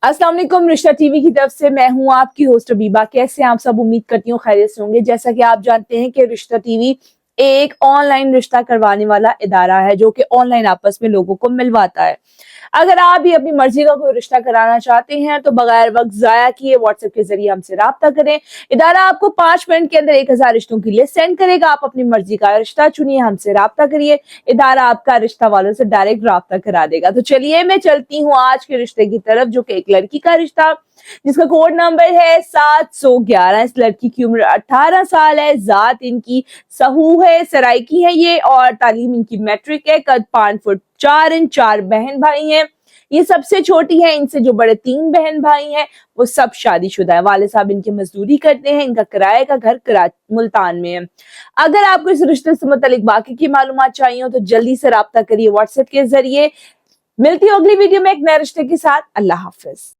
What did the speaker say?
अस्सलाम वालेकुम। रिश्ता टीवी की तरफ से मैं हूं आपकी होस्ट अबीबा। कैसे आप सब? उम्मीद करती हूँ खैरियत से होंगे। जैसा कि आप जानते हैं कि रिश्ता टीवी एक ऑनलाइन रिश्ता करवाने वाला इदारा है जो कि ऑनलाइन आपस में लोगों को मिलवाता है। अगर आप भी अपनी मर्जी का कोई रिश्ता कराना चाहते हैं तो बगैर वक्त जाया किए व्हाट्सएप के जरिए हमसे राब्ता करें। इदारा आपको 5 मिनट के अंदर 1000 रिश्तों की लिस्ट सेंड करेगा। आप अपनी मर्जी का रिश्ता चुनिए, हमसे राब्ता करिए। इदारा आपका रिश्ता वालों से डायरेक्ट राब्ता करा देगा। तो चलिए मैं चलती हूँ आज के रिश्ते की तरफ, जो कि एक लड़की का रिश्ता जिसका कोड नंबर है 711। इस लड़की की उम्र 18 साल है। जात इनकी सहू है, सराइकी है ये, और तालीम इनकी मैट्रिक है। कद 5 फुट 4 इंच। 4 बहन भाई हैं। ये सबसे छोटी है। इनसे जो बड़े 3 बहन भाई हैं वो सब शादीशुदा है। वाले साहब इनके मजदूरी करते हैं। इनका किराए का घर मुल्तान में है। अगर आपको इस रिश्ते से मुतालिक बाकी की मालूमात चाहिए हो तो जल्दी से राब्ता करिए व्हाट्सएप के जरिए। मिलती हूँ अगली वीडियो में एक नए रिश्ते के साथ। अल्लाह हाफिज।